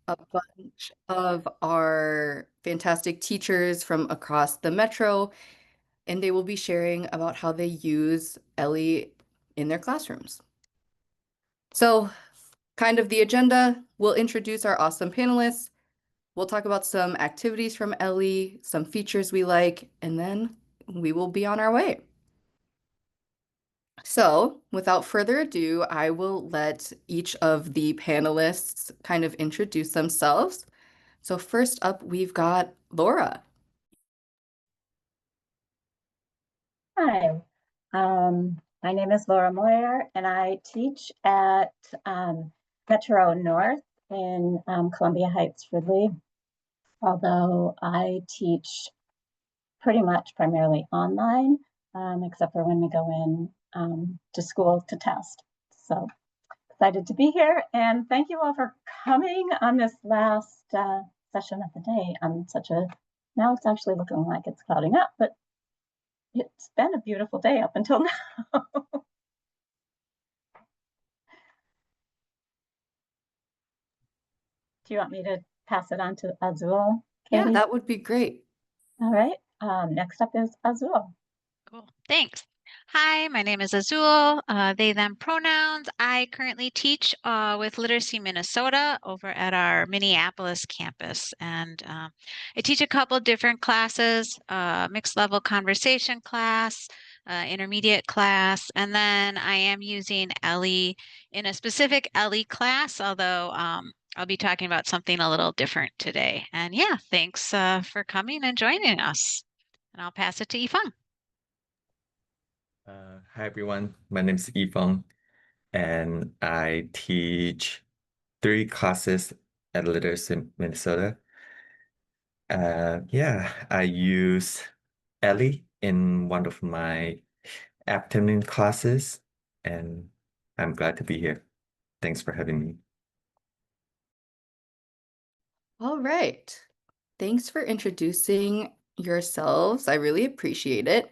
a bunch of our fantastic teachers from across the metro, and they will be sharing about how they use Ellie in their classrooms. So, kind of the agenda, we'll introduce our awesome panelists. We'll talk about some activities from Ellie, some features we like, and then we will be on our way. So, without further ado, I will let each of the panelists kind of introduce themselves. So, first up, we've got Laura. Hi, my name is Laura Moyer, and I teach at Metro North in Columbia Heights, Ridley, although I teach pretty much primarily online, except for when we go in to school to test. So excited to be here, and thank you all for coming on this last session of the day on now it's actually looking like it's clouding up, but it's been a beautiful day up until now. Do you want me to pass it on to Azul, Yeah, Katey? that would be great. All right. Next up is Azul. Cool. Thanks. Hi, my name is Azul, they, them pronouns. I currently teach with Literacy Minnesota over at our Minneapolis campus. And I teach a couple different classes, mixed level conversation class, intermediate class, and then I am using Ellie in a specific Ellie class, although I'll be talking about something a little different today. And yeah, thanks for coming and joining us. And I'll pass it to Ifeng. Hi everyone, my name is Ifeng, and I teach 3 classes at Literacy Minnesota. Yeah, I use Ellie in one of my afternoon classes, and I'm glad to be here. Thanks for having me. All right. Thanks for introducing yourselves. I really appreciate it.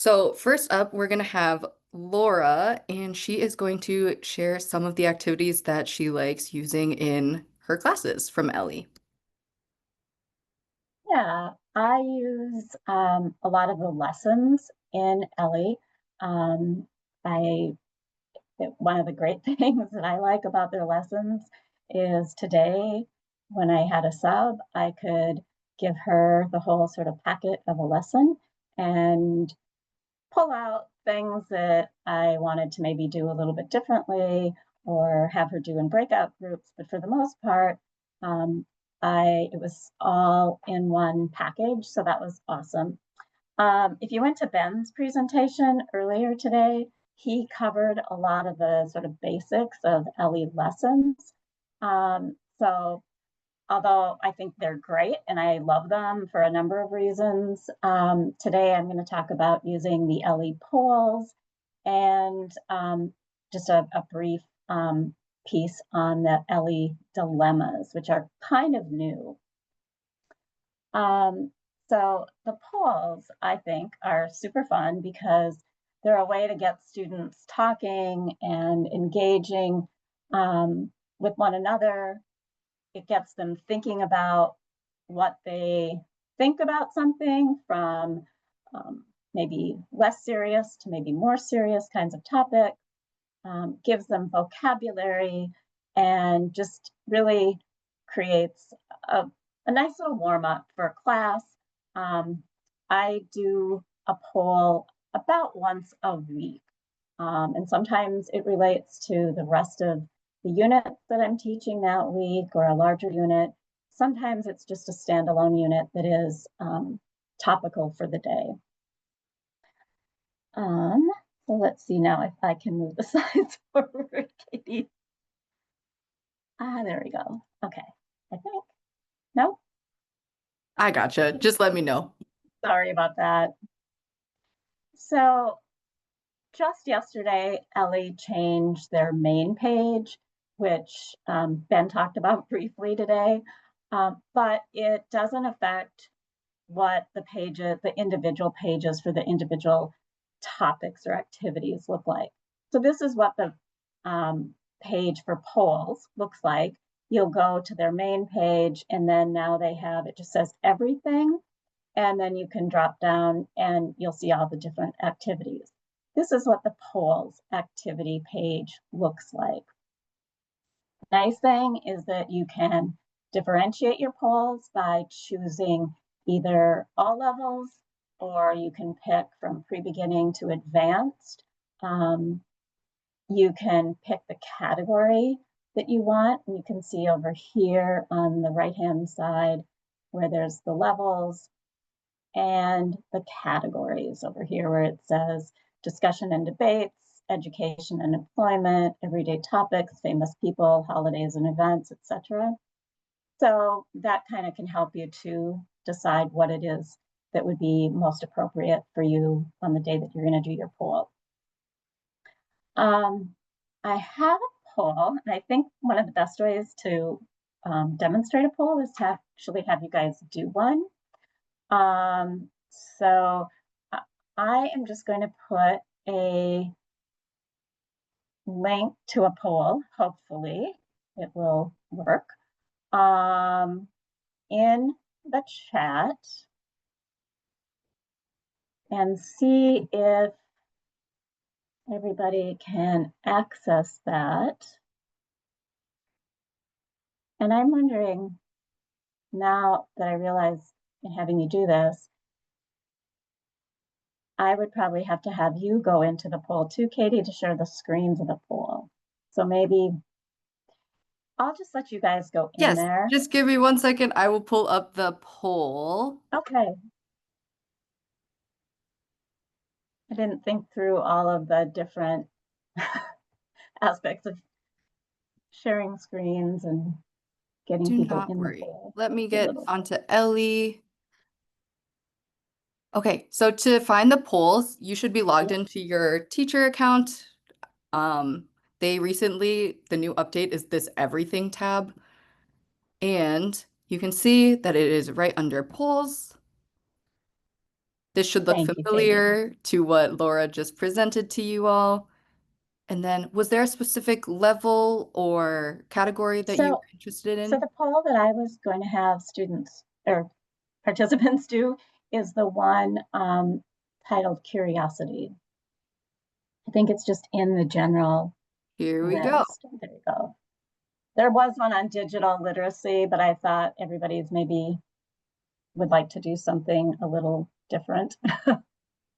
So, first up, we're going to have Laura, and she is going to share some of the activities that she likes using in her classes from Ellie. Yeah, I use a lot of the lessons in Ellie. Um, One of the great things that I like about their lessons is today, when I had a sub, I could give her the whole sort of packet of a lesson and pull out things that I wanted to maybe do a little bit differently or have her do in breakout groups. But for the most part, um, it was all in one package, so that was awesome. If you went to Ben's presentation earlier today, he covered a lot of the sort of basics of Ellie lessons. So although I think they're great and I love them for a number of reasons, today I'm going to talk about using the Ellie polls and just a brief piece on the Ellie dilemmas, which are kind of new. So the polls, I think, are super fun because they're a way to get students talking and engaging with one another. It gets them thinking about what they think about something, from maybe less serious to maybe more serious kinds of topics, gives them vocabulary, and just really creates a nice little warm up for class. I do a poll about once a week, and sometimes it relates to the rest of the units that I'm teaching that week or a larger unit. Sometimes it's just a standalone unit that is topical for the day. So let's see now if I can move the slides forward, Katey. There we go. Okay, I think. No? I gotcha. Just let me know. Sorry about that. So just yesterday, Ellie changed their main page, which Ben talked about briefly today, but it doesn't affect what the individual pages for the individual topics or activities look like. So this is what the page for polls looks like. you'll go to their main page, and then now they have, it just says everything, and then you can drop down and you'll see all the different activities. This is what the polls activity page looks like. The nice thing is that you can differentiate your polls by choosing either all levels, or you can pick from pre-beginning to advanced. You can pick the category that you want, and you can see over here on the right-hand side where there's the levels and the categories over here where it says discussion and debates, education and employment, everyday topics, famous people, holidays and events, etc. So that kind of can help you to decide what it is that would be most appropriate for you on the day that you're going to do your poll. I have a poll, and I think one of the best ways to demonstrate a poll is to actually have you guys do one. So I am just going to put a link to a poll. Hopefully it will work in the chat, and see if everybody can access that. And I'm wondering, now that I realize in having you do this, I would probably have to have you go into the poll too, Katey, to share the screens of the poll. So maybe I'll just let you guys go in Yes, there. just give me 1 second. I will pull up the poll. Okay. I didn't think through all of the different aspects of sharing screens and getting Do people not in the worry. poll. Let me It's a get little... onto Ellii. Okay, so to find the polls, you should be logged into your teacher account. The new update is this everything tab. And you can see that it is right under polls. This should look Thank you, Katey. familiar to what Laura just presented to you all. And then was there a specific level or category that you were interested in? So the poll that I was going to have students or participants do is the one titled Curiosity. I think it's just in the general Here we go. list. There you go. There was one on digital literacy, but I thought everybody's maybe would like to do something a little different.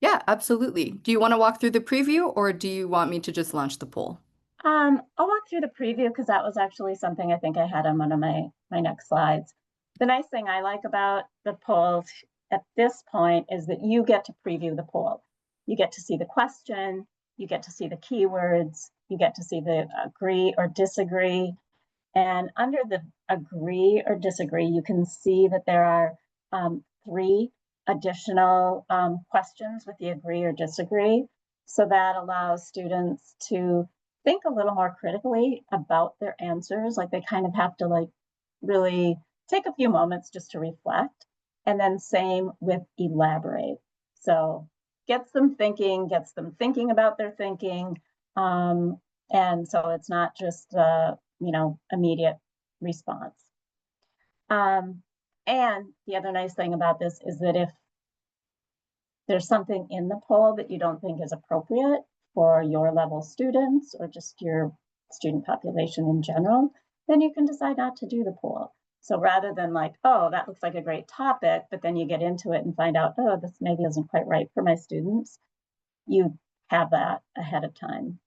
Yeah, absolutely. Do you want to walk through the preview or do you want me to just launch the poll? I'll walk through the preview because that was actually something I think I had on one of my next slides. The nice thing I like about the polls at this point is that you get to preview the poll. You get to see the question, you get to see the keywords, you get to see the agree or disagree. And under the agree or disagree, you can see that there are 3 additional questions with the agree or disagree. So that allows students to think a little more critically about their answers. Like they kind of have to like really take a few moments just to reflect. And then same with elaborate. So gets them thinking about their thinking. And so it's not just immediate response. And the other nice thing about this is that if there's something in the poll that you don't think is appropriate for your level students or just your student population in general, then you can decide not to do the poll. So rather than like, oh, that looks like a great topic, but then you get into it and find out, oh, this maybe isn't quite right for my students, you have that ahead of time.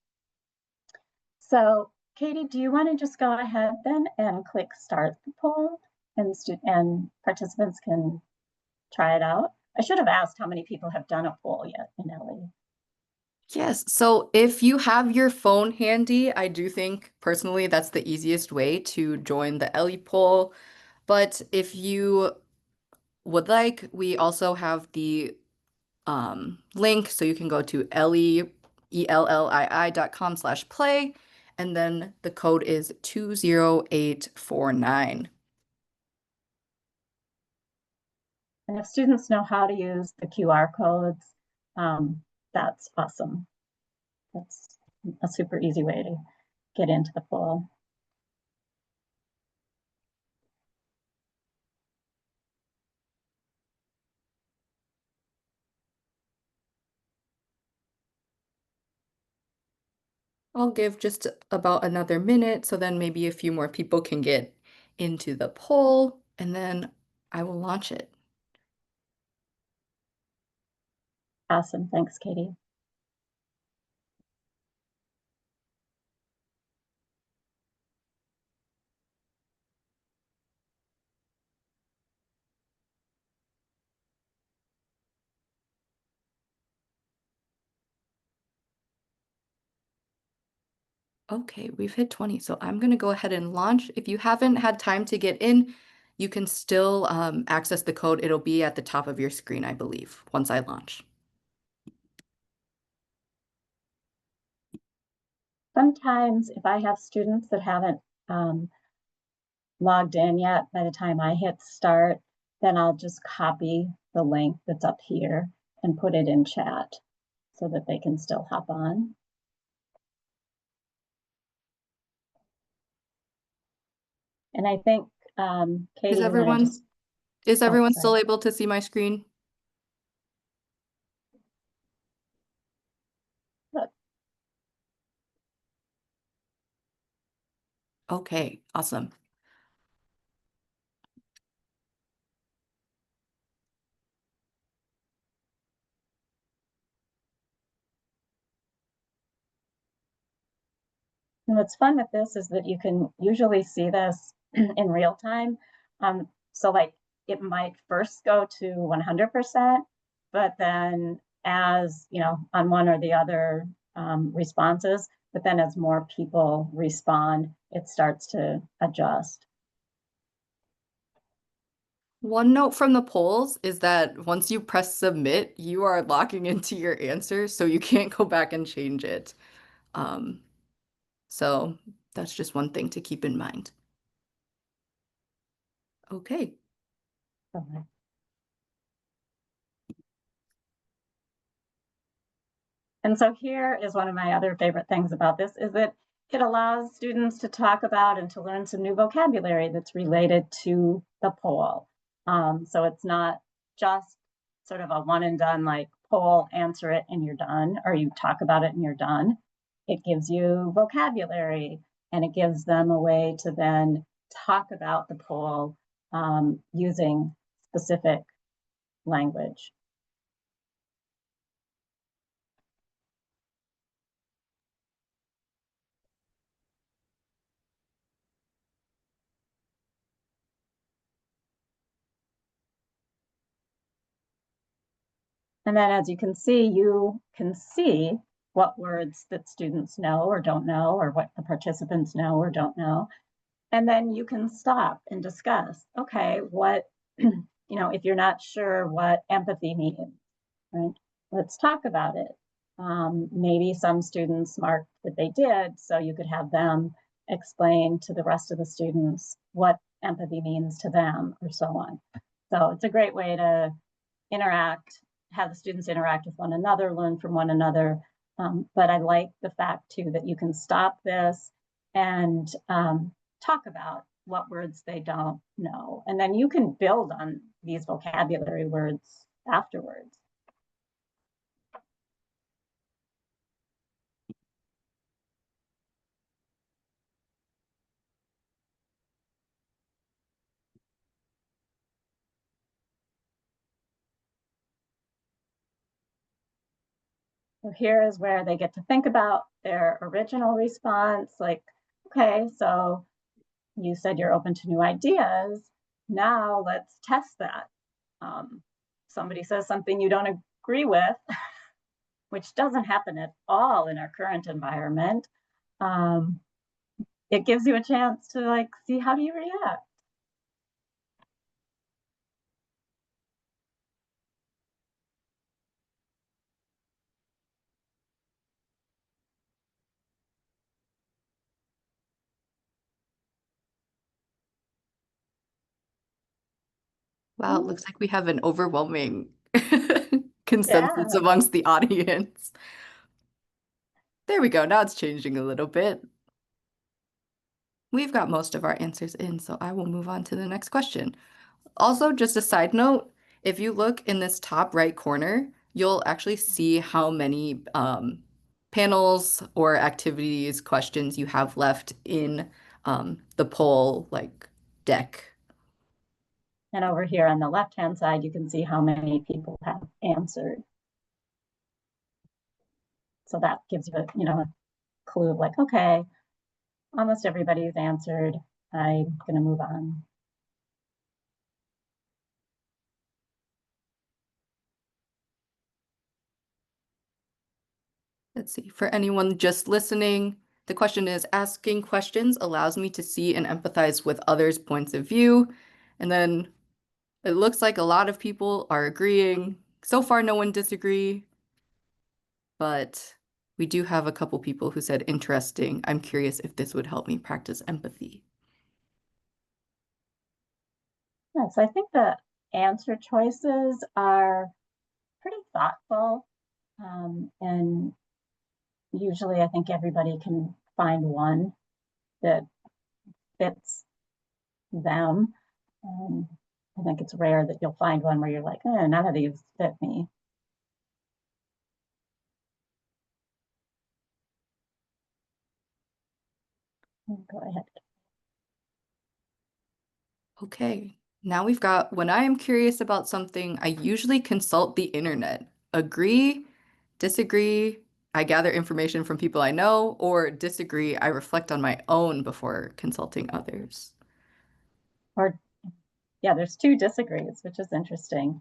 So Katey, do you want to just go ahead then and click start the poll and participants can try it out? I should have asked how many people have done a poll yet in Ellii. Yes, so if you have your phone handy, I do think personally that's the easiest way to join the Ellii poll. But if you would like, we also have the link, so you can go to Ellii, ELLII.com/play, and then the code is 20849. And if students know how to use the QR codes, that's awesome. That's a super easy way to get into the poll. I'll give just about another minute so then maybe a few more people can get into the poll and then I will launch it. Awesome. Thanks, Katie. Okay, we've hit 20, so I'm gonna go ahead and launch. If you haven't had time to get in, you can still access the code. It'll be at the top of your screen, I believe, once I launch. Sometimes if I have students that haven't logged in yet, by the time I hit start, then I'll just copy the link that's up here and put it in chat so that they can still hop on. And I think, Katie, you want to just... Is Oh, everyone sorry. still able to see my screen? Look, Okay, awesome. and what's fun with this is that you can usually see this in real time. So like it might first go to 100%, but then as, you know, on one or the other responses, but then as more people respond, it starts to adjust. One note from the polls is that once you press submit, you are locking into your answer, so you can't go back and change it. Um, so that's just one thing to keep in mind. Okay. Okay. And so here is one of my other favorite things about this is that it allows students to talk about and to learn some new vocabulary that's related to the poll. So it's not just sort of a one and done, like poll, answer it and you're done, or you talk about it and you're done. It gives you vocabulary and it gives them a way to then talk about the poll using specific language. And then as you can see what words that students know or don't know, or what the participants know or don't know. And then you can stop and discuss, okay, what, you know, if you're not sure what empathy means, right? Let's talk about it. Maybe some students marked that they did, so you could have them explain to the rest of the students what empathy means to them, or so on. So it's a great way to interact, have the students interact with one another, learn from one another. But I like the fact too that you can stop this and talk about what words they don't know. And then you can build on these vocabulary words afterwards. So here is where they get to think about their original response, like, okay, so you said you're open to new ideas. Now let's test that. Somebody says something you don't agree with, which doesn't happen at all in our current environment. It gives you a chance to like see how do you react. Wow, it looks like we have an overwhelming consensus Yeah. amongst the audience. There we go. Now it's changing a little bit. We've got most of our answers in, so I will move on to the next question. Also, just a side note, if you look in this top right corner, you'll actually see how many panels or activities, questions you have left in the poll like deck. And over here on the left-hand side, you can see how many people have answered. So that gives you a clue of like, okay, almost everybody's answered. I'm going to move on. Let's see, for anyone just listening, the question is, asking questions allows me to see and empathize with others' points of view. And then it looks like a lot of people are agreeing. So far, no one disagree, but we do have a couple people who said, interesting. I'm curious if this would help me practice empathy. Yeah, so I think the answer choices are pretty thoughtful. And usually I think everybody can find one that fits them. I think it's rare that you'll find one where you're like, none of these fit me. Go ahead. Okay, now we've got, when I am curious about something, I usually consult the internet. Agree, disagree, I gather information from people I know, or disagree, I reflect on my own before consulting others. Or, yeah, there's 2 disagrees, which is interesting.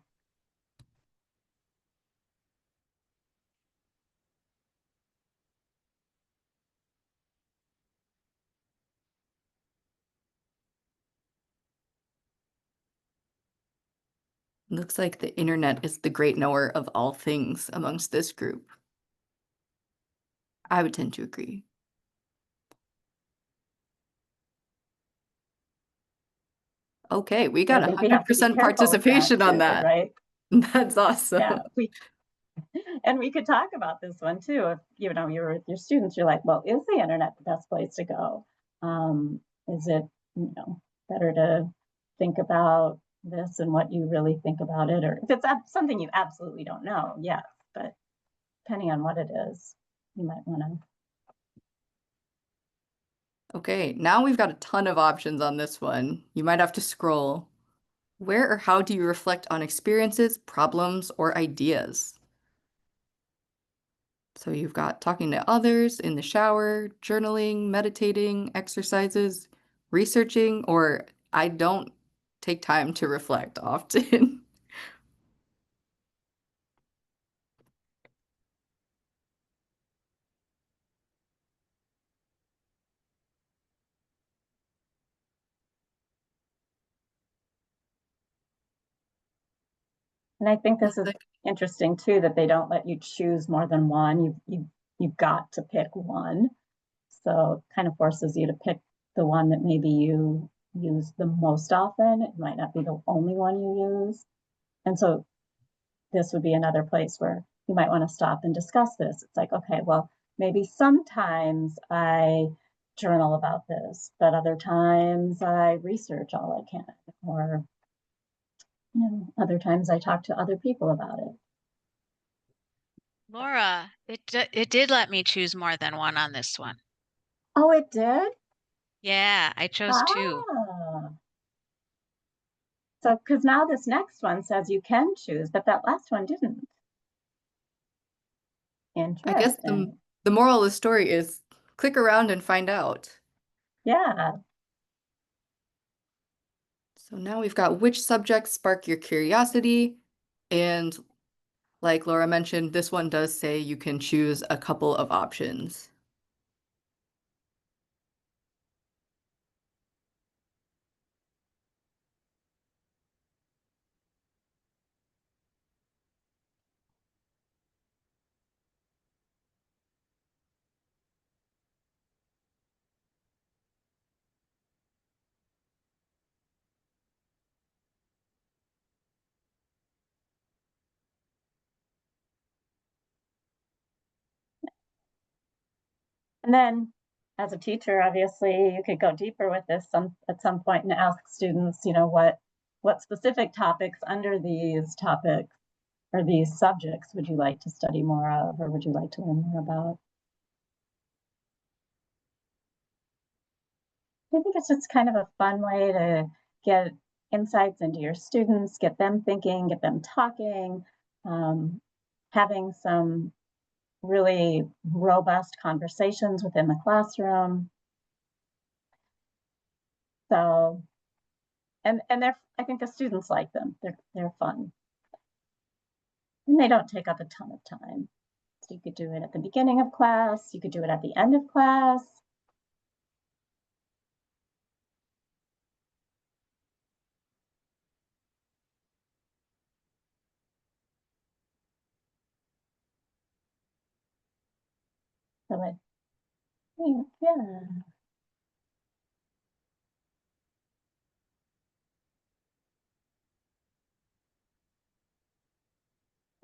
Looks like the internet is the great knower of all things amongst this group. I would tend to agree. Okay, we got I think we have to be 100% careful with that participation on too, that. right? That's awesome. Yeah, and we could talk about this one too. If you're with your students, you're like, well, is the internet the best place to go? Is it better to think about this and what you really think about it, or if it's something you absolutely don't know, yes, but depending on what it is, you might want to. Okay, now we've got a ton of options on this one. You might have to scroll. Where or how do you reflect on experiences, problems, or ideas? So you've got talking to others, in the shower, journaling, meditating, exercises, researching, or I don't take time to reflect often. And I think this is interesting too, that they don't let you choose more than one. You've got to pick one. So it kind of forces you to pick the one that maybe you use the most often. It might not be the only one you use. And so this would be another place where you might want to stop and discuss this. It's like, okay, well, maybe sometimes I journal about this, but other times I research all I can, or other times I talk to other people about it. Laura, it did let me choose more than one on this one. Oh, it did? Yeah, I chose 2. Ah. So, because now this next one says you can choose, but that last one didn't. I guess Interesting. the moral of the story is click around and find out. Yeah. So now we've got which subjects spark your curiosity. And like Laura mentioned, this one does say you can choose a couple of options. And then as a teacher, obviously, you could go deeper with this at some point and ask students, what specific topics under these topics or these subjects would you like to study more of, or would you like to learn more about? I think it's just kind of a fun way to get insights into your students, get them thinking, get them talking, having some really robust conversations within the classroom. So, and I think the students like them. They're fun. And they don't take up a ton of time. So you could do it at the beginning of class, you could do it at the end of class. So I think, yeah.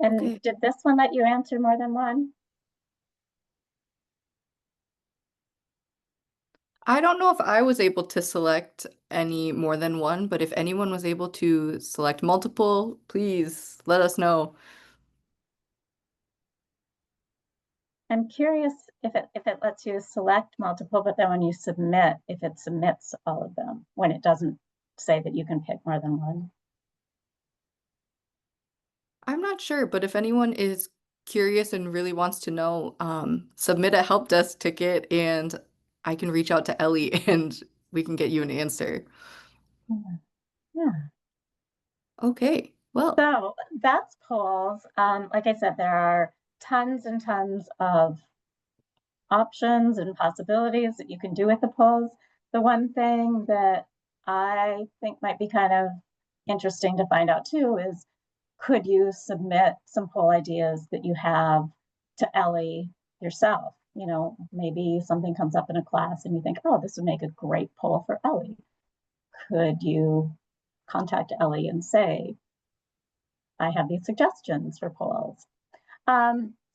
And Okay. did this one let you answer more than one? I don't know if I was able to select any more than one, but if anyone was able to select multiple, please let us know. I'm curious if it lets you select multiple, but then when you submit, if it submits all of them, when it doesn't say that you can pick more than one. I'm not sure, but if anyone is curious and really wants to know, submit a help desk ticket and I can reach out to Ellii and we can get you an answer. Yeah. Yeah. Okay, well, So that's polls. Like I said, there are tons and tons of options and possibilities that you can do with the polls. The one thing that I think might be kind of interesting to find out too is, could you submit some poll ideas that you have to Ellii yourself? You know, maybe something comes up in a class and you think, oh, this would make a great poll for Ellii. Could you contact Ellii and say, I have these suggestions for polls?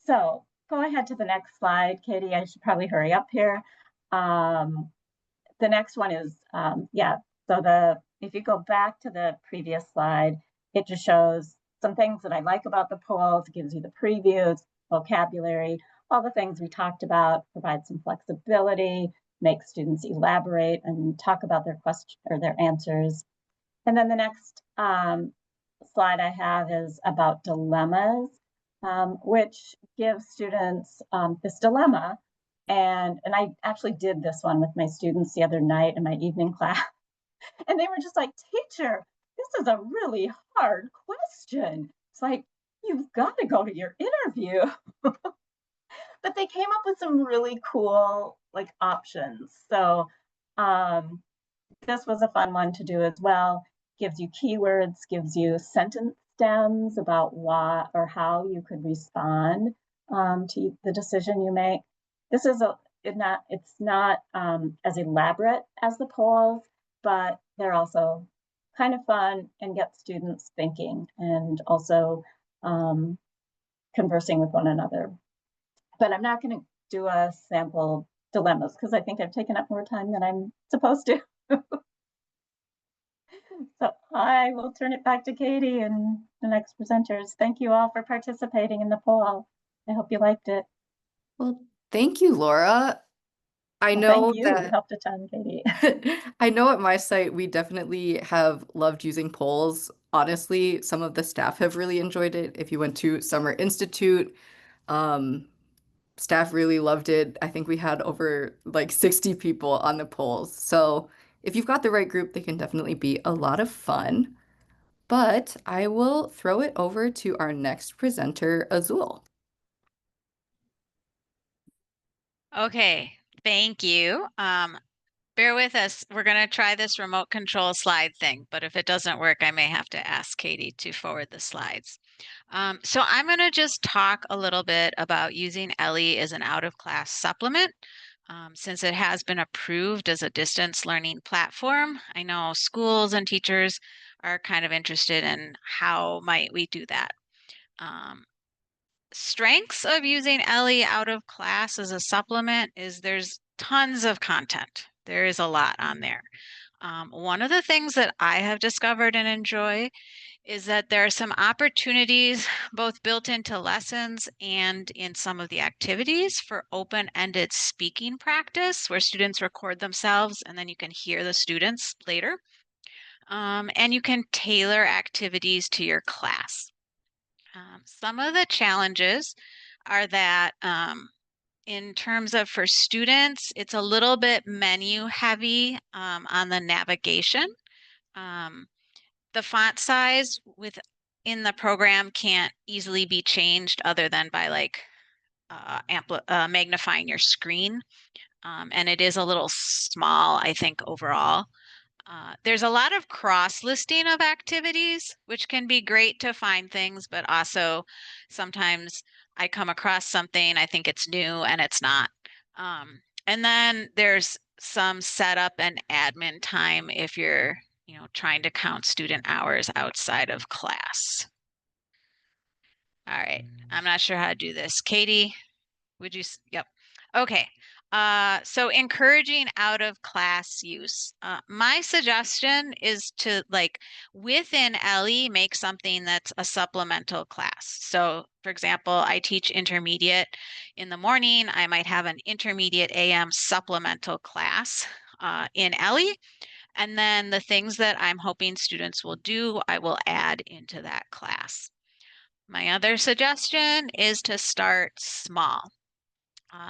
So go ahead to the next slide, Katey. I should probably hurry up here. The next one is, yeah, so if you go back to the previous slide, it just shows some things that I like about the polls. It gives you the previews, vocabulary, all the things we talked about, provide some flexibility, make students elaborate and talk about their question or their answers. And then the next slide I have is about dilemmas, which gives students this dilemma. And I actually did this one with my students the other night in my evening class. And they were just like, teacher, this is a really hard question. It's like, you've got to go to your interview. But they came up with some really cool like options. So this was a fun one to do as well. Gives you keywords, gives you sentence stems about what or how you could respond to the decision you make. This is it's not as elaborate as the polls, but they're also kind of fun and get students thinking and also conversing with one another. But I'm not going to do a sample dilemmas because I think I've taken up more time than I'm supposed to. So I will turn it back to Katey and the next presenters. Thank you all for participating in the poll. I hope you liked it. well, thank you, Laura. I Well, thank know you. You that helped a ton, Katey. I know at my site we definitely have loved using polls. Honestly, some of the staff have really enjoyed it. If you went to Summer Institute, um, staff really loved it. I think we had over like 60 people on the polls. So if you've got the right group, they can definitely be a lot of fun. But I will throw it over to our next presenter, Azul. Okay, thank you. Bear with us. We're going to try this remote control slide thing, but if it doesn't work, I may have to ask Katey to forward the slides. So I'm going to just talk a little bit about using Ellii as an out-of-class supplement. Since it has been approved as a distance learning platform, I know schools and teachers are kind of interested in how might we do that. Strengths of using Ellii out of class as a supplement is there's tons of content. There is a lot on there. One of the things that I have discovered and enjoy is that there are some opportunities both built into lessons and in some of the activities for open-ended speaking practice where students record themselves and then you can hear the students later. And you can tailor activities to your class. Some of the challenges are that in terms of for students, it's a little bit menu heavy on the navigation. Um, the font size within the program can't easily be changed other than by like magnifying your screen. And it is a little small, I think, overall. There's a lot of cross-listing of activities, which can be great to find things, but also sometimes I come across something, I think it's new and it's not. And then there's some setup and admin time if you're, trying to count student hours outside of class. All right, I'm not sure how to do this. Katie, would you? Yep. Okay. So encouraging out of class use. My suggestion is to within Ellii make something that's a supplemental class. So for example, I teach intermediate in the morning. I might have an intermediate AM supplemental class in Ellii. And then the things that I'm hoping students will do, I will add into that class. My other suggestion is to start small.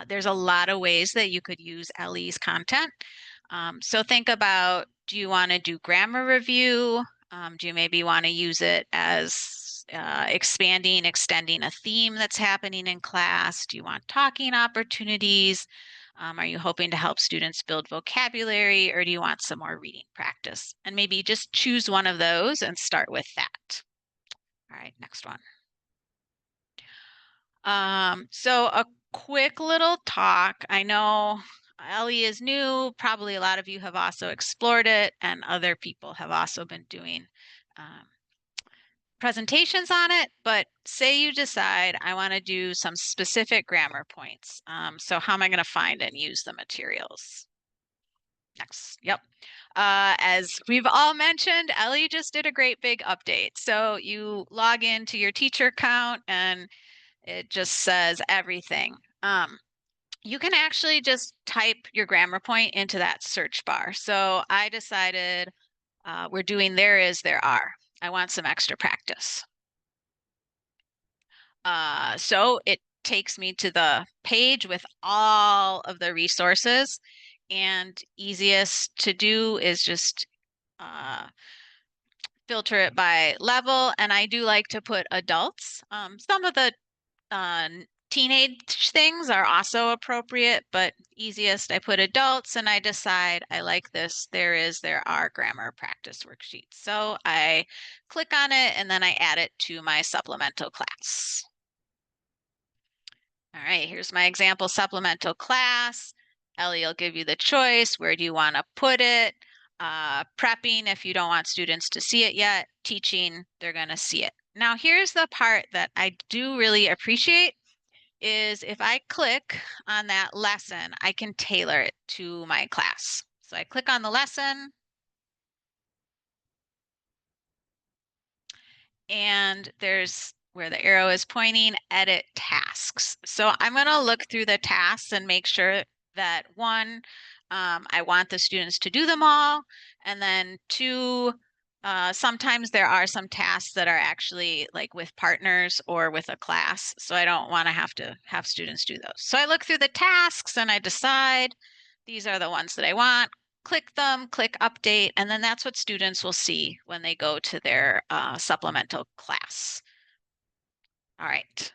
There's a lot of ways that you could use Ellii's content. So think about, do you want to do grammar review? Do you maybe want to use it as extending a theme that's happening in class? Do you want talking opportunities? Are you hoping to help students build vocabulary, or do you want some more reading practice? And maybe just choose one of those and start with that. All right, next one. So a quick little talk. I know Ellii is new. Probably a lot of you have also explored it, and other people have also been doing presentations on it. But say you decide I want to do some specific grammar points. So how am I going to find and use the materials? Next. Yep. As we've all mentioned, Ellii just did a great big update. So you log into your teacher account and it just says everything. You can actually just type your grammar point into that search bar. So I decided we're doing there is, there are. I want some extra practice. So it takes me to the page with all of the resources, and easiest to do is just filter it by level. And I do like to put adults. Some of the teenage things are also appropriate, but easiest I put adults, and I decide I like this. There is, there are grammar practice worksheets. So I click on it and then I add it to my supplemental class. All right, here's my example supplemental class. Ellii will give you the choice. Where do you want to put it? Prepping if you don't want students to see it yet. Teaching, they're going to see it. Now, here's the part that I do really appreciate is if I click on that lesson, I can tailor it to my class. So I click on the lesson, and there's where the arrow is pointing, edit tasks. So I'm going to look through the tasks and make sure that one, I want the students to do them all, and then two, sometimes there are some tasks that are actually like with partners or with a class, so I don't want to have students do those. So I look through the tasks and I decide these are the ones that I want, click them, click update, and then that's what students will see when they go to their supplemental class. All right.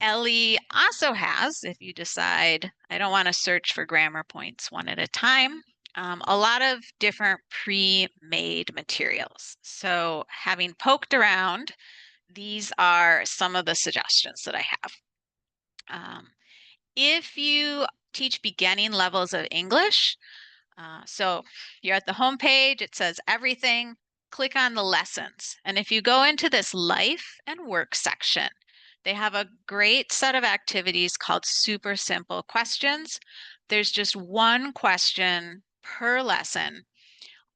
Ellii also has, if you decide I don't want to search for grammar points one at a time, a lot of different pre-made materials. So having poked around, these are some of the suggestions that I have. If you teach beginning levels of English, so you're at the home page, it says everything, click on the lessons. And if you go into this life and work section, they have a great set of activities called super simple questions. There's just one question per lesson.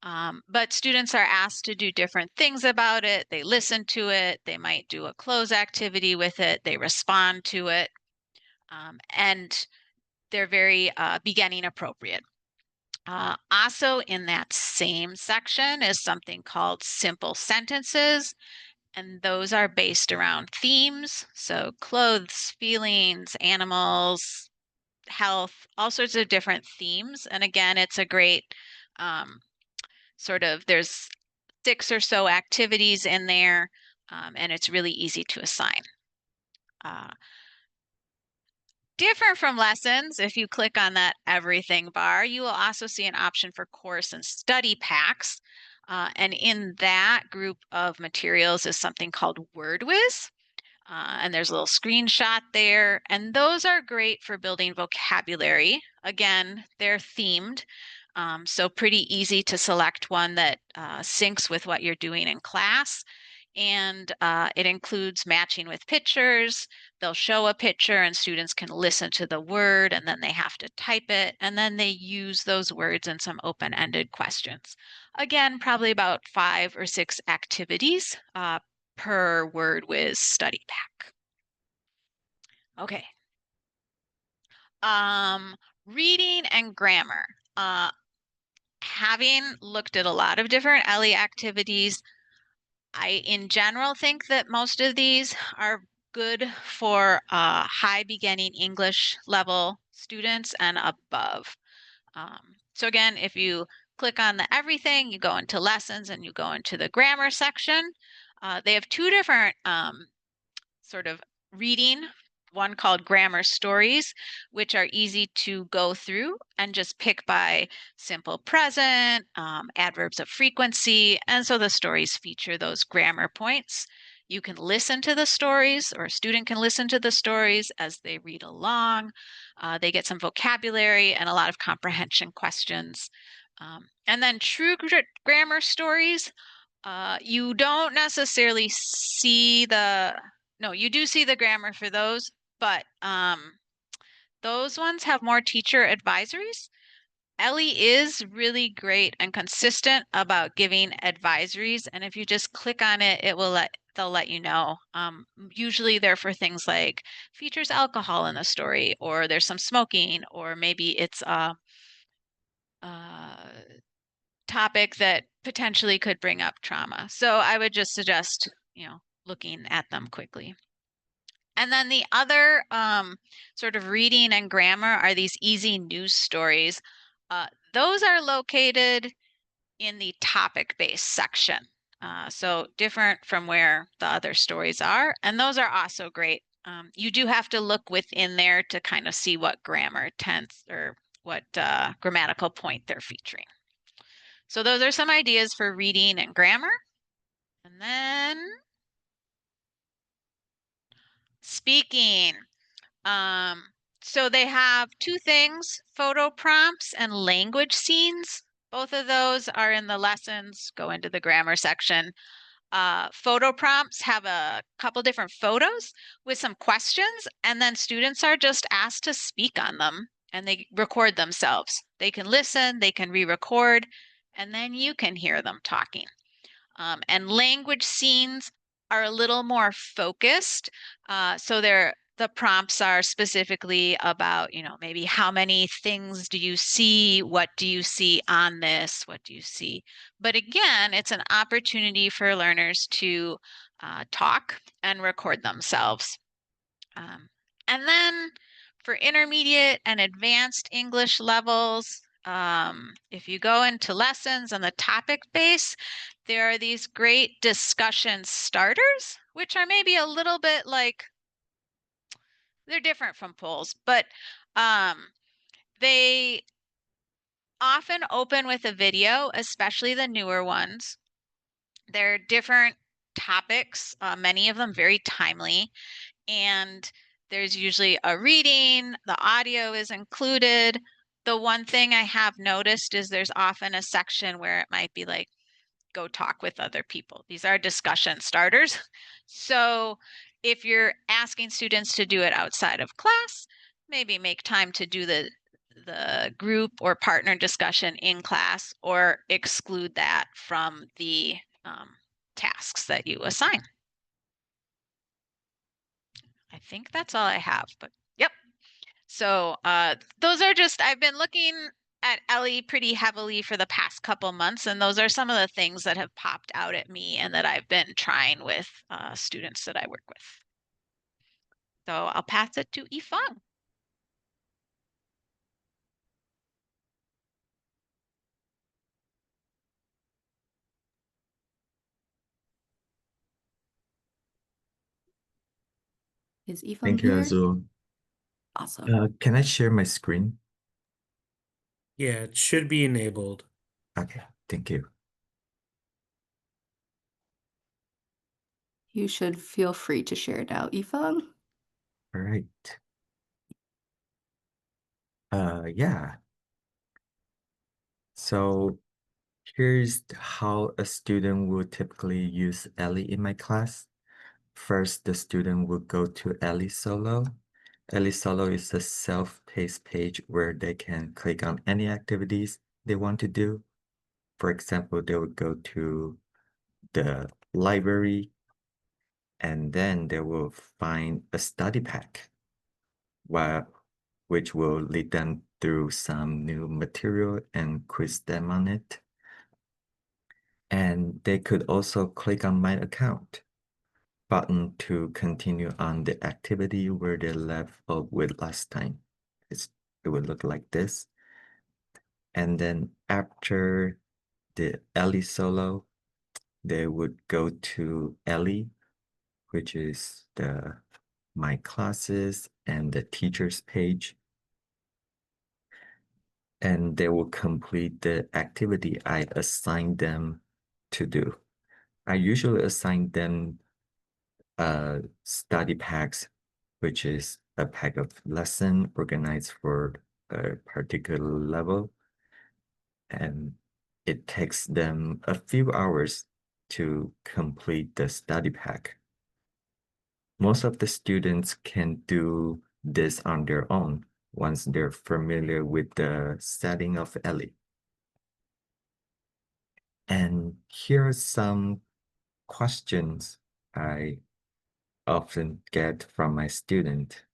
But students are asked to do different things about it. They listen to it. They might do a cloze activity with it. They respond to it. And they're very beginning appropriate. Also in that same section is something called simple sentences, and those are based around themes. So clothes, feelings, animals, health, all sorts of different themes. And again, it's a great there's 6 or so activities in there, and it's really easy to assign. Different from lessons, if you click on that everything bar, you will also see an option for course and study packs. And in that group of materials is something called WordWiz. And there's a little screenshot there. And those are great for building vocabulary. Again, they're themed. So pretty easy to select one that syncs with what you're doing in class. And it includes matching with pictures. They'll show a picture and students can listen to the word and then they have to type it. And then they use those words in some open-ended questions. Again, probably about 5 or 6 activities per WordWiz study pack. Okay. Reading and grammar. Having looked at a lot of different Ellii activities, I, in general, think that most of these are good for high beginning English level students and above. So again, if you click on the everything, you go into lessons and you go into the grammar section. They have 2 different sort of reading, one called grammar stories, which are easy to go through and just pick by simple present, adverbs of frequency. And so the stories feature those grammar points. You can listen to the stories, or a student can listen to the stories as they read along. They get some vocabulary and a lot of comprehension questions. And then true grammar stories, you don't necessarily see no, you do see the grammar for those, but those ones have more teacher advisories. Ellii is really great and consistent about giving advisories, and if you just click on it, they'll let you know. Usually they're for things like features alcohol in the story, or there's some smoking, or maybe it's a topic that potentially could bring up trauma. So I would just suggest, looking at them quickly. And then the other sort of reading and grammar are these easy news stories. Those are located in the topic-based section. So different from where the other stories are. And those are also great. You do have to look within there to kind of see what grammar tense or what grammatical point they're featuring. So those are some ideas for reading and grammar. And then speaking. So they have 2 things, photo prompts and language scenes. Both of those are in the lessons, go into the grammar section. Photo prompts have a couple different photos with some questions, and then students are just asked to speak on them, and they record themselves. They can listen, they can re-record, and then you can hear them talking. And language scenes are a little more focused. So the prompts are specifically about, maybe how many things do you see? What do you see on this? What do you see? But again, it's an opportunity for learners to talk and record themselves. And then for intermediate and advanced English levels, if you go into lessons on the topic base, there are these great discussion starters, which are maybe a little bit like, they're different from polls, but they often open with a video, especially the newer ones. They're different topics, many of them very timely, and there's usually a reading, the audio is included. The one thing I have noticed is there's often a section where it might be like, go talk with other people. These are discussion starters. So if you're asking students to do it outside of class, maybe make time to do the group or partner discussion in class, or exclude that from the tasks that you assign. I think that's all I have, but yep. So those are just, I've been looking at Ellii pretty heavily for the past couple months, and those are some of the things that have popped out at me and that I've been trying with students that I work with. So I'll pass it to Ifeng. Is Ifeng Thank you, here? Azul. Awesome. Can I share my screen? Yeah, it should be enabled. Okay, thank you. You should feel free to share it now, Ifeng. All right. Yeah. So here's how a student would typically use Ellii in my class. First, the student will go to Ellii Solo. Ellii Solo is a self-paced page where they can click on any activities they want to do. For example, they would go to the library and then they will find a study pack, which will lead them through some new material and quiz them on it. And they could also click on My Account button to continue on the activity where they left off with last time. It would look like this. And then after the Ellii solo, they would go to Ellii, which is the My Classes and the teachers page. And they will complete the activity I assigned them to do. I usually assign them study packs, which is a pack of lesson organized for a particular level. And it takes them a few hours to complete the study pack. Most of the students can do this on their own once they're familiar with the setting of Ellii. And here are some questions I often get from my student.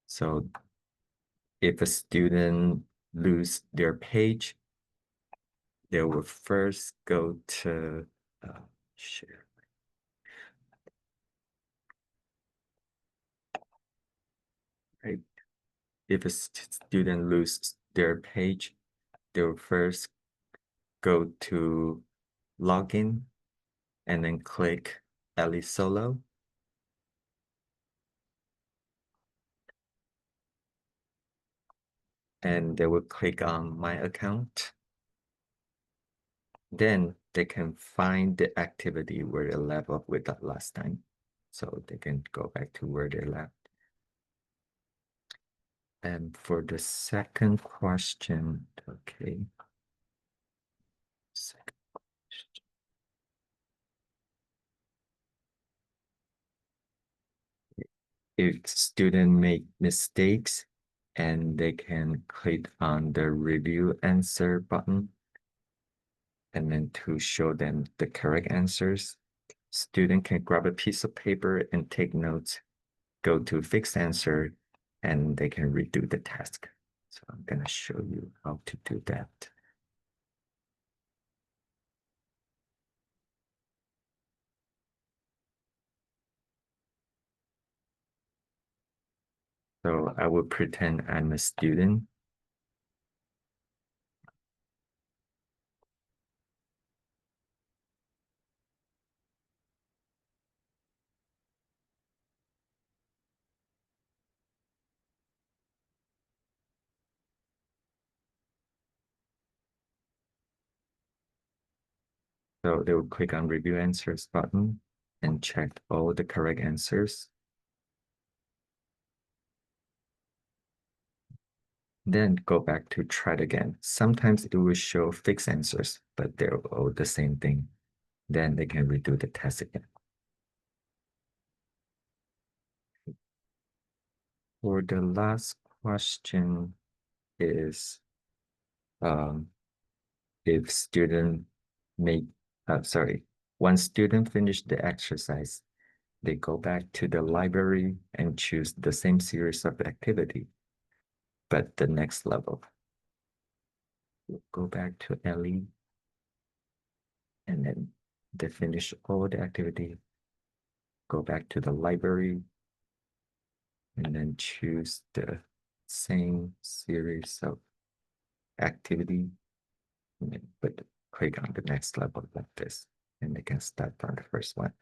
So if a student lose their page, they will first go to share. Right. If a student loses their page, they will first go to login and then click Ellii Solo. And they will click on My Account. Then they can find the activity where they left off with that last time. So they can go back to where they left. And for the second question, okay. Second question. If student make mistakes and they can click on the review answer button and then to show them the correct answers, student can grab a piece of paper and take notes, go to fixed answer, and they can redo the task. So I'm going to show you how to do that. So I will pretend I'm a student. So they will click on review answers button and check all the correct answers. Then go back to try it again. Sometimes it will show fixed answers, but they're all the same thing. Then they can redo the test again. For the last question, is if one student finish the exercise, they go back to the library and choose the same series of activity, but the next level. We'll go back to Ellii, and then they finish all the activity, go back to the library, and then choose the same series of activity, and then click on the next level like this, and they can start from the first one.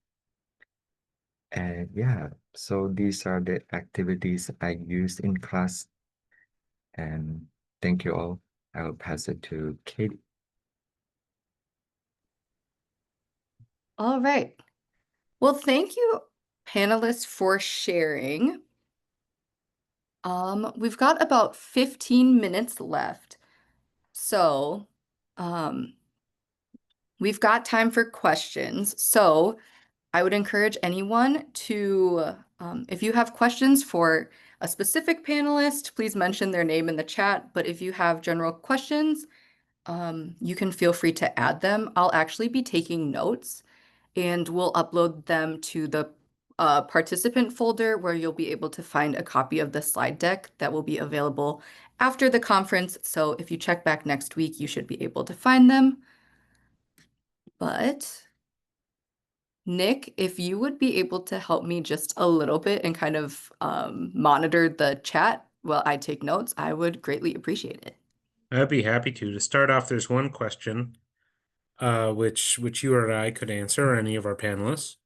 And yeah, so these are the activities I use in class. And thank you all. I will pass it to Katey. All right. Well, thank you, panelists, for sharing. We've got about 15 minutes left. So, we've got time for questions. So, I would encourage anyone to, if you have questions for a specific panelist, please mention their name in the chat. But if you have general questions, you can feel free to add them. I'll actually be taking notes and we'll upload them to the participant folder where you'll be able to find a copy of the slide deck that will be available after the conference. So if you check back next week, you should be able to find them. But Nick, if you would be able to help me just a little bit and kind of monitor the chat while I take notes, I would greatly appreciate it. I'd be happy to. To start off, there's one question, which you or I could answer, or any of our panelists.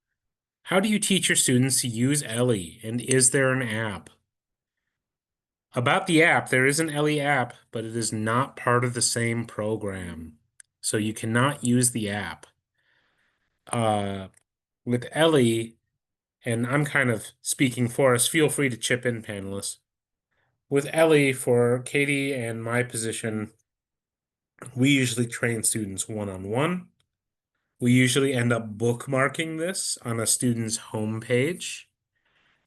How do you teach your students to use Ellii, and is there an app? About the app, there is an Ellii app, but it is not part of the same program, so you cannot use the app. With Ellii, and I'm kind of speaking for us, feel free to chip in, panelists. With Ellii, for Katey and my position, we usually train students one-on-one. We usually end up bookmarking this on a student's homepage,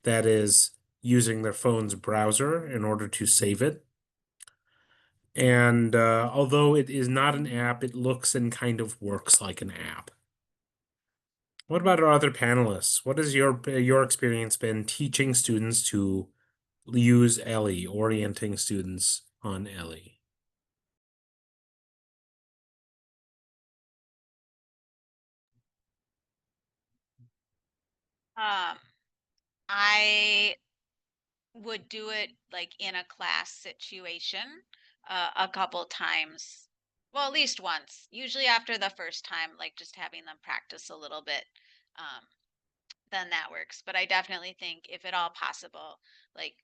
that is, using their phone's browser in order to save it. And although it is not an app, it looks and kind of works like an app. What about our other panelists? What has your experience been teaching students to use Ellii, orienting students on Ellii? I would do it like in a class situation a couple times. Well, at least once. Usually after the first time, like just having them practice a little bit, then that works. But I definitely think if at all possible, like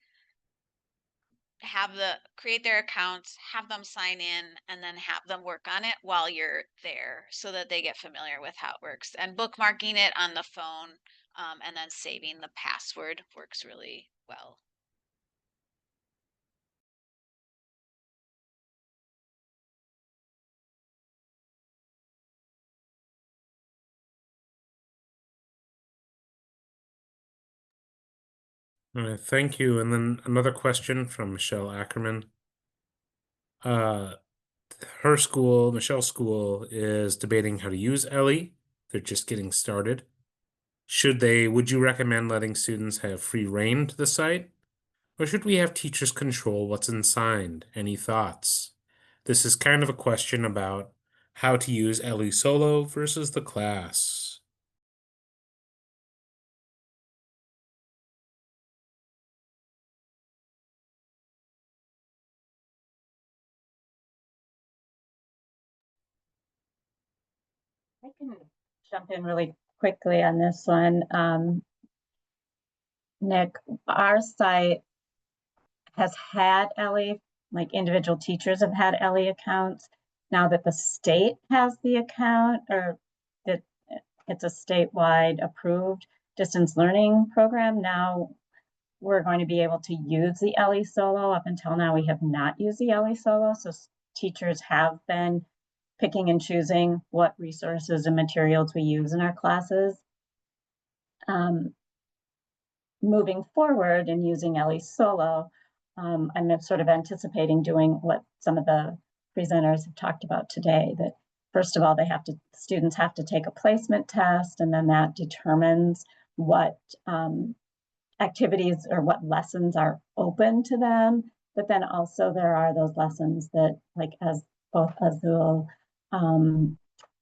create their accounts, have them sign in, and then have them work on it while you're there so that they get familiar with how it works. And bookmarking it on the phone, and then saving the password works really well. All right, thank you. And then another question from Michelle Ackerman. Michelle's school, is debating how to use Ellii. They're just getting started. Would you recommend letting students have free reign to the site? Or should we have teachers control what's inside? Any thoughts? This is kind of a question about how to use Ellii solo versus the class. I can jump in really quickly on this one. Nick, our site has had Ellii, like individual teachers have had Ellii accounts. Now that the state has the account, or that it's a statewide approved distance learning program, now we're going to be able to use the Ellii Solo. Up until now, we have not used the Ellii Solo, so teachers have been picking and choosing what resources and materials we use in our classes. Moving forward and using Ellii Solo, I'm sort of anticipating doing what some of the presenters have talked about today, that first of all, students have to take a placement test, and then that determines what activities or what lessons are open to them. But then also there are those lessons that, like, as both Azul, oh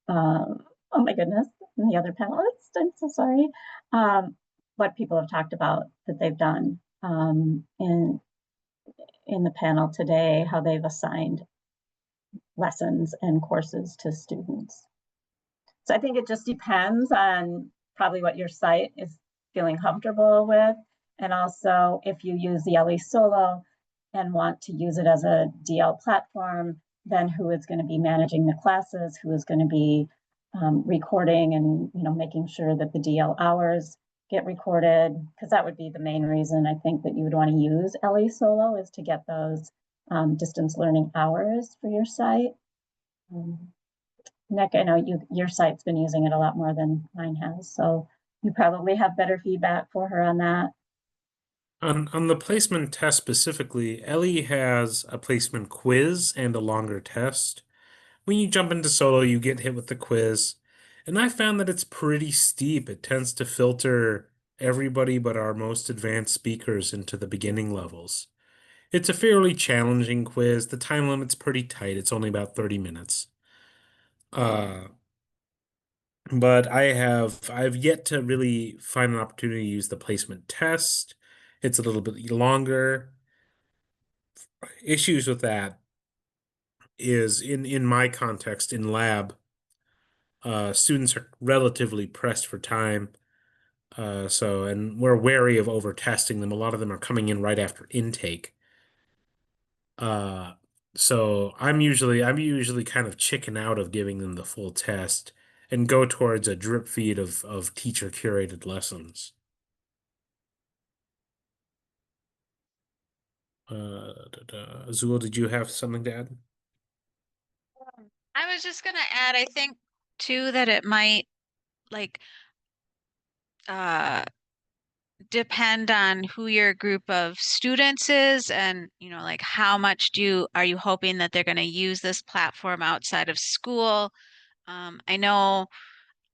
my goodness, and the other panelists, I'm so sorry, what people have talked about that they've done in the panel today, how they've assigned lessons and courses to students. So I think it just depends on probably what your site is feeling comfortable with. And also if you use the Ellii Solo and want to use it as a DL platform, then who is going to be managing the classes, who is going to be recording and making sure that the DL hours get recorded, because that would be the main reason I think that you would want to use Ellii Solo, is to get those distance learning hours for your site. Nick, I know your site's been using it a lot more than mine has, so you probably have better feedback for her on that. On the placement test specifically, Ellii has a placement quiz and a longer test. When you jump into solo, you get hit with the quiz, and I found that it's pretty steep. It tends to filter everybody but our most advanced speakers into the beginning levels. It's a fairly challenging quiz. The time limit's pretty tight. It's only about 30 minutes. But I've yet to really find an opportunity to use the placement test. It's a little bit longer. Issues with that is in my context in lab, students are relatively pressed for time. And we're wary of over testing them. A lot of them are coming in right after intake. So I'm usually kind of chicken out of giving them the full test and go towards a drip feed of teacher curated lessons. Azul, did you have something to add? I was just gonna add, I think too that it might like uh depend on who your group of students is, and like how much are you hoping that they're going to use this platform outside of school. I know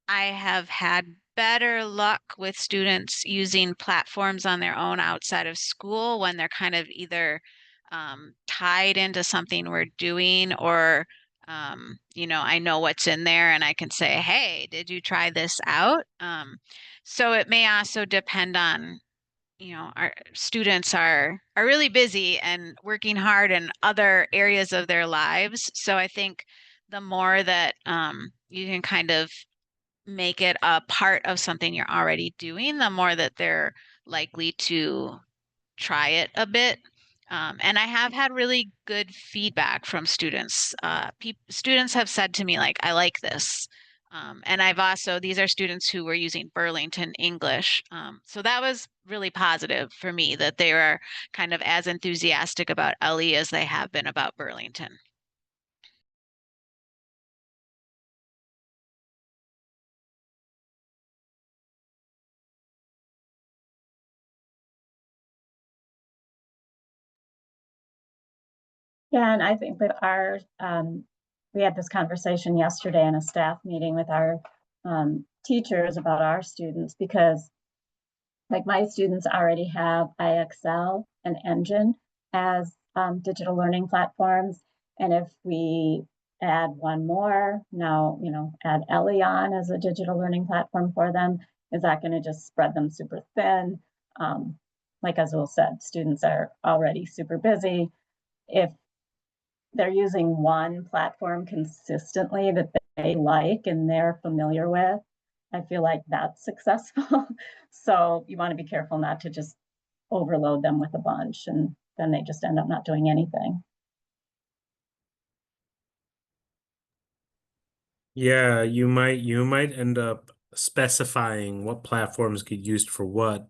I have had better luck with students using platforms on their own outside of school when they're kind of either tied into something we're doing, or I know what's in there and I can say, hey, did you try this out? So it may also depend on, our students are really busy and working hard in other areas of their lives. So I think the more that you can kind of make it a part of something you're already doing, the more that they're likely to try it a bit. And I have had really good feedback from students. Students have said to me, like, I like this. And these are students who were using Burlington English. So that was really positive for me, that they were kind of as enthusiastic about Ellii as they have been about Burlington. Yeah, and I think that we had this conversation yesterday in a staff meeting with our teachers about our students, because like my students already have IXL and Engine as digital learning platforms. And if we add one more, now, add Ellii on as a digital learning platform for them, is that going to just spread them super thin? Like Azul said, students are already super busy. If they're using one platform consistently that they like and they're familiar with, I feel like that's successful. So you want to be careful not to just overload them with a bunch, and then they just end up not doing anything. Yeah, you might end up specifying what platforms get used for what.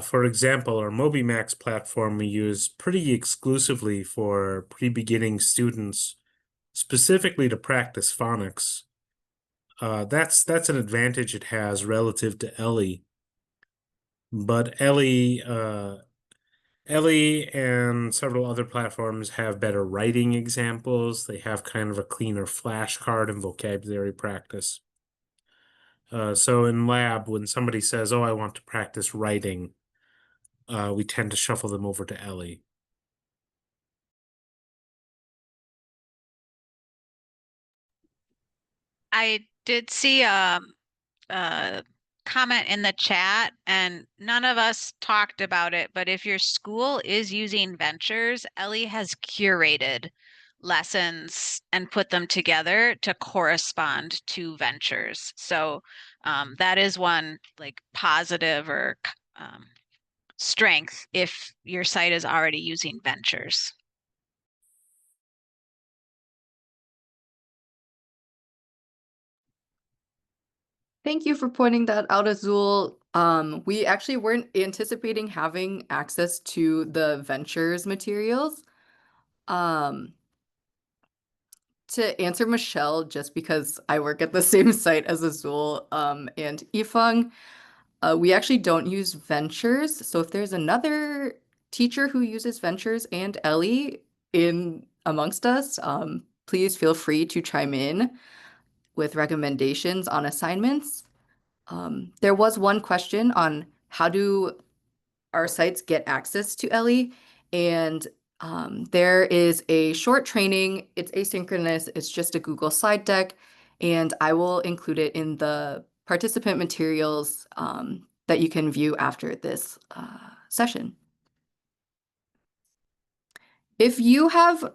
For example, our MobiMax platform we use pretty exclusively for pre-beginning students, specifically to practice phonics. That's an advantage it has relative to Ellii. But Ellii Ellii and several other platforms have better writing examples. They have kind of a cleaner flashcard and vocabulary practice. So in lab, when somebody says, "Oh, I want to practice writing," we tend to shuffle them over to Ellii. I did see a comment in the chat, and none of us talked about it, but if your school is using Ventures, Ellii has curated lessons and put them together to correspond to Ventures. So that is one like positive or strength if your site is already using Ventures. Thank you for pointing that out, Azul. We actually weren't anticipating having access to the Ventures materials. To answer Michelle, just because I work at the same site as Azul and Ifeng, we actually don't use Ventures. So if there's another teacher who uses Ventures and Ellii in amongst us, please feel free to chime in with recommendations on assignments. There was one question on how do our sites get access to Ellii, and there is a short training. It's asynchronous. It's just a Google slide deck, and I will include it in the participant materials that you can view after this session. If you have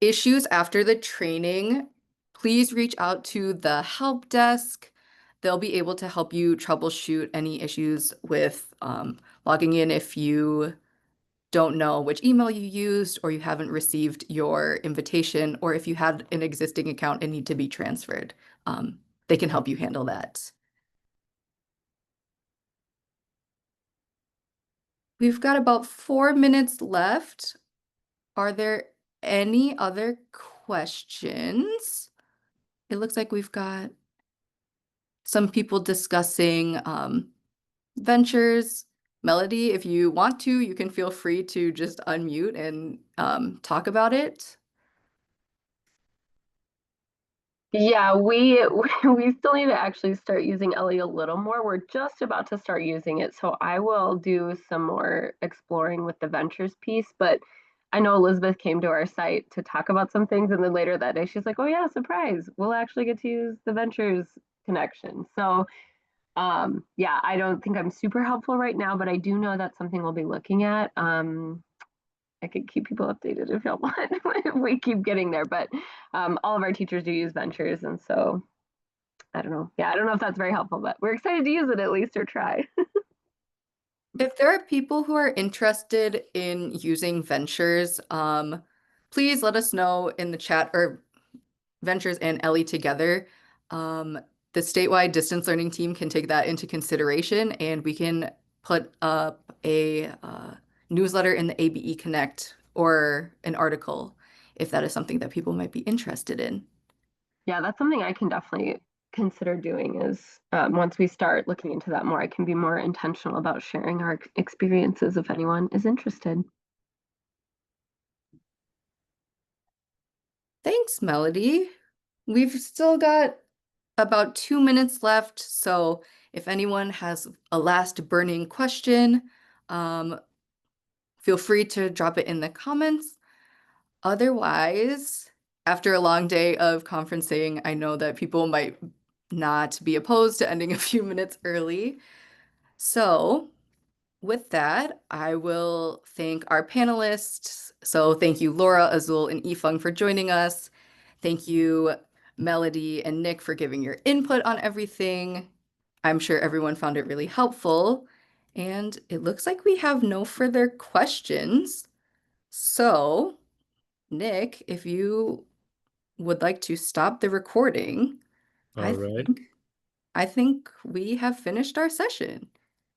issues after the training, please reach out to the help desk. They'll be able to help you troubleshoot any issues with logging in if you don't know which email you used or you haven't received your invitation, or if you had an existing account and need to be transferred. They can help you handle that. We've got about 4 minutes left. Are there any other questions? It looks like we've got some people discussing ventures. Melody, if you want to, you can feel free to just unmute and talk about it. Yeah, we we still need to actually start using Ellii a little more. We're just about to start using it, so I will do some more exploring with the ventures piece. But I know Elizabeth came to our site to talk about some things, and then later that day she's like, "Oh yeah, surprise! We'll actually get to use the ventures connection." So yeah, I don't think I'm super helpful right now, but I do know that's something we'll be looking at. I could keep people updated if y'all want if we keep getting there. But all of our teachers do use ventures, and so I don't know. Yeah, I don't know if that's very helpful, but we're excited to use it at least or try. If there are people who are interested in using ventures, please let us know in the chat, or ventures and Ellii together. The statewide distance learning team can take that into consideration, and we can put up a newsletter in the ABE Connect or an article if that is something that people might be interested in. Yeah, that's something I can definitely consider doing is once we start looking into that more, I can be more intentional about sharing our experiences if anyone is interested. Thanks, Melody. We've still got about 2 minutes left, so if anyone has a last burning question, feel free to drop it in the comments. Otherwise, after a long day of conferencing, I know that people might not be opposed to ending a few minutes early. So with that, I will thank our panelists. So thank you, Laura, Azul, and Ifeng for joining us. Thank you, Melody and Nick, for giving your input on everything. I'm sure everyone found it really helpful. And it looks like we have no further questions. So, Nick, if you would like to stop the recording, All right. I think we have finished our session.